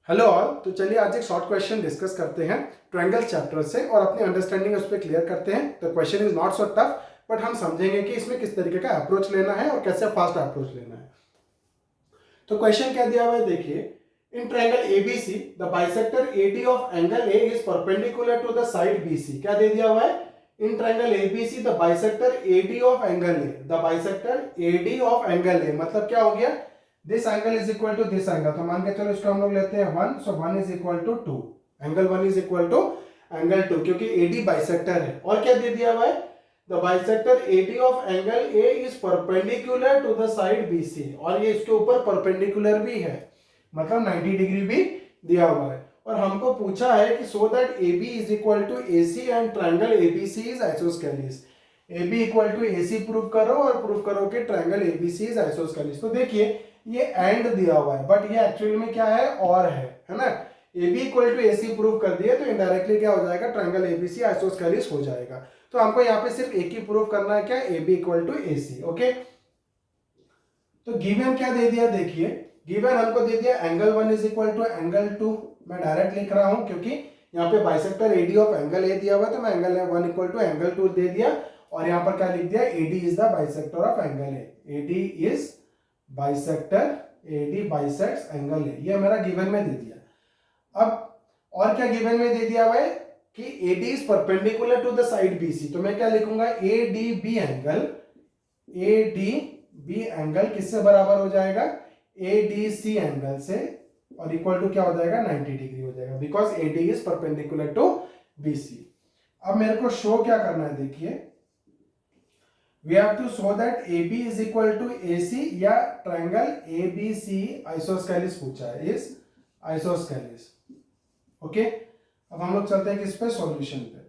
Hello all. तो चलिए आज एक शॉर्ट क्वेश्चन डिस्कस करते हैं ट्रायंगल चैप्टर से और अपनी अंडरस्टैंडिंग उस पर क्लियर करते हैं। तो question is not so tough, but हम समझेंगे कि इसमें किस तरीके का अप्रोच लेना है और कैसे फास्ट अप्रोच लेना है। तो क्वेश्चन क्या दिया हुआ है देखिए, in triangle ABC the bisector AD of angle A is perpendicular to the side BC. क्या दे दिया हुआ है? In triangle ABC the bisector AD of angle A, the bisector AD of angle A मतलब क्या हो गया, this angle is equal to this angle. तो मान के चलो इसको हम लोग लेते हैं 1, so 1 is equal to 2, angle 1 is equal to angle 2, क्योंकि एडी बाइसेक्टर है। और क्या दे दिया हुआ है, the bisector AD of angle A is perpendicular to the side BC, और ये इसके ऊपर परपेंडिकुलर भी है, मतलब 90 डिग्री भी दिया हुआ है। और हमको पूछा है कि so that AB is equal to AC and triangle ABC is isosceles. AB equal to AC prove करो और प्रूव करो कि ट्रायंगल ABC इज आइसोस्केलिस। तो देखिए ये एंड दिया हुआ है, बट ये एक्चुअली में क्या है, और है ना। AB equal to AC prove कर दिए तो इनडायरेक्टली क्या हो जाएगा, ट्रायंगल ABC आइसोस्केलिस हो जाएगा। तो हमको यहाँ पे सिर्फ एक ही प्रूव करना है, क्या, AB equal to AC। Okay, तो गिवन क्या दे दिया देखिए, गिवन हमको दे दिया angle 1 is equal to angle 2। मैं डायरेक्ट लिख रहा हूं क्योंकि यहाँ पे bisector AD of angle A दिया हुआ है, तो मैं एंगल 1 इक्वल टू एंगल 2 दे दिया। और यहाँ पर क्या लिख दिया, AD is the bisector of angle A, AD is bisector, AD bisects angle A, ये मेरा गिवन में दे दिया। अब और क्या गिवन में दे दिया हुआ है कि AD is perpendicular to the side BC, तो मैं क्या लिखूंगा, एडीबी एंगल, एडीबी एंगल किससे बराबर हो जाएगा, एडीसी एंगल से, और इक्वल टू क्या हो जाएगा, 90 डिग्री हो जाएगा, because AD is perpendicular to BC. अब मेरे को शो क्या करना है देखिए, we have to show that AB is equal to AC, या ट्रायंगल ABC आइसोस्केलिस पूछा है, इज आइसोस्केलिस। ओके, अब हम लोग चलते हैं किस पे, सॉल्यूशन पे।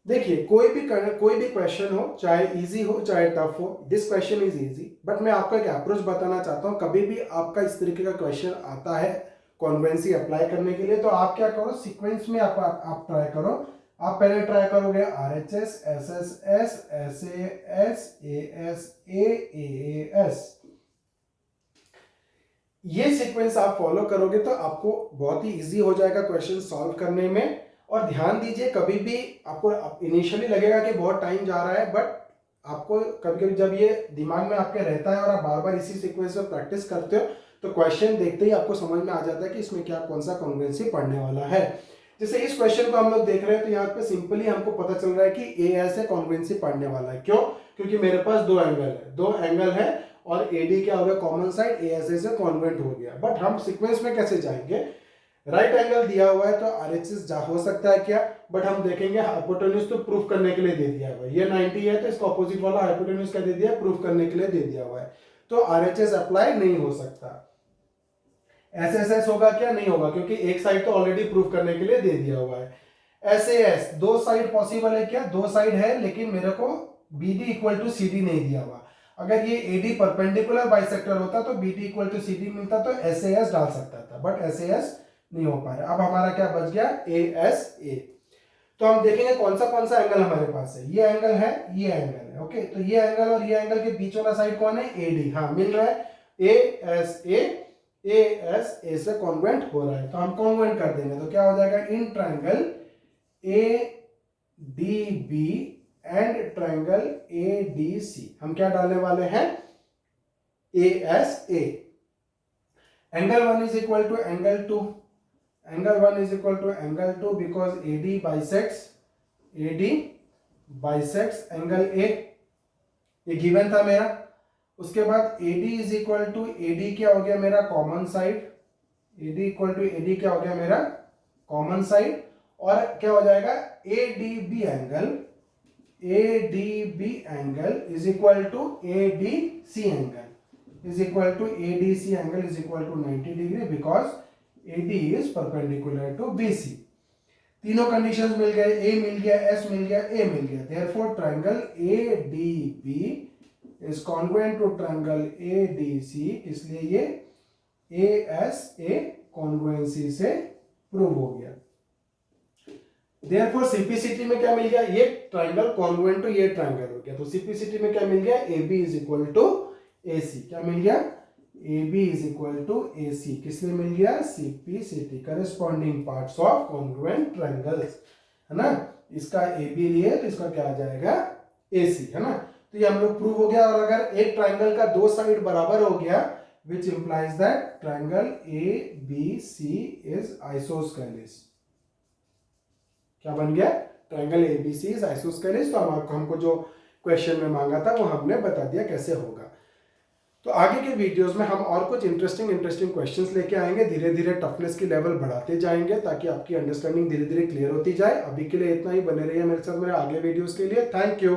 देखिए कोई भी क्वेश्चन हो, चाहे इजी हो चाहे टफ हो, this question is easy, but मैं आपको एक अप्रोच बताना चाहता हूँ। कभी भी आपका इस तरीके का क्वेश्चन आता है कॉन्वेंसी अप्लाई करने के लिए, तो आप क्या करो, सीक्वेंस में आप ट्राई करो। आप पहले ट्राई करोगे RHS, SSS, SAS, AS, AAS, ये सीक्वेंस आप फॉलो करोगे तो आपको बहुत ही इजी हो जाएगा क्वेश्चन सॉल्व करने में। और ध्यान दीजिए, कभी भी आपको इनिशियली लगेगा कि बहुत टाइम जा रहा है, बट आपको कभी कभी जब ये दिमाग में आपके रहता है और आप बार बार इसी सीक्वेंस में प्रैक्टिस करते हो, तो क्वेश्चन देखते ही आपको समझ में आ जाता है कि इसमें क्या कौन सा कॉन्ग्रुएंसी पढ़ने वाला है। जैसे इस क्वेश्चन को हम लोग देख रहे हैं, तो यहाँ पे सिंपली हमको पता चल रहा है कि AS कॉन्ग्रुएंसी पढ़ने वाला है। क्यों? क्योंकि मेरे पास दो एंगल है और AD क्या हो गया, कॉमन साइड, ASA से कॉन्ग्रुएंट हो गया। बट हम सीक्वेंस में कैसे जाएंगे, राइट एंगल दिया हुआ है तो RHS हो सकता है क्या, बट हम देखेंगे हाइपोटेन्यूज तो प्रूफ करने के लिए दे दिया हुआ है, ये 90 है तो इसका ऑपोजिट वाला हाइपोटेन्यूज क्या दे दिया, प्रूफ करने के लिए दे दिया हुआ है, तो RHS अप्लाई नहीं हो सकता। SSS होगा क्या, नहीं होगा, क्योंकि एक साइड तो ऑलरेडी प्रूफ करने के लिए दे दिया हुआ है। SAS, दो साइड पॉसिबल है क्या, दो साइड है, लेकिन मेरे को BD इक्वल टू CD नहीं दिया हुआ। अगर ये AD परपेंडिकुलर बाइसेक्टर होता तो BD इक्वल टू CD मिलता तो SAS डाल सकता था, बट SAS नहीं हो पा रहा। अब हमारा क्या बच गया, ASA। तो हम देखेंगे कौन सा एंगल हमारे पास है, ये एंगल है, ये एंगल है। ओके, तो ये एंगल और ये एंगल के बीच वाला साइड कौन है, AD, हाँ मिल रहा है, ASA से कॉन्ग्रुएंट हो रहा है, तो हम कॉन्ग्रुएंट कर देंगे। तो क्या हो जाएगा, in triangle ADB and triangle ADC हम क्या डालने वाले हैं, ASA। Angle 1 is equal to angle 2, angle 1 is equal to angle 2 because AD bisects angle A, ये गिवन था मेरा। उसके बाद AD is equal to AD क्या हो गया मेरा, common side, AD equal to AD क्या हो गया मेरा, कॉमन साइड, और क्या हो जाएगा, ADB angle is equal to ADC angle is equal to 90 degree, because AD is perpendicular to BC। तीनों कंडीशंस मिल गए, A मिल गया, S मिल गया, A मिल गया, therefore triangle ADB is congruent to triangle ADC, इसलिए ये ASA कॉन्ग्रुएंसी से प्रूव हो गया। देयरफॉर सिंप्लिसिटी में क्या मिल गया, ये ट्रायंगल कॉन्ग्रुएंट टू ये ट्रायंगल हो गया, तो सिंप्लिसिटी में क्या मिल गया, AB is equal to AC, क्या मिल गया, A B is equal to A C, किसने मिल गया, C P C T, corresponding parts of congruent triangles, है ना। इसका ए बी लिए तो इसका क्या आ जाएगा, ए सी, है ना। तो ये हम लोग प्रूव हो गया। और अगर एक ट्रायंगल का दो साइड बराबर हो गया, which implies that triangle A B C is isosceles. क्या बन गया, triangle A B C is isosceles. तो हमको जो क्वेश्चन में मांगा था वो हमने बता दिया कैसे होगा। तो आगे के वीडियोस में हम और कुछ इंटरेस्टिंग क्वेश्चंस लेके आएंगे, धीरे धीरे टफनेस की लेवल बढ़ाते जाएंगे ताकि आपकी अंडरस्टैंडिंग धीरे धीरे क्लियर होती जाए। अभी के लिए इतना ही, बने रहिए मेरे साथ मेरे आगे वीडियोस के लिए। Thank you.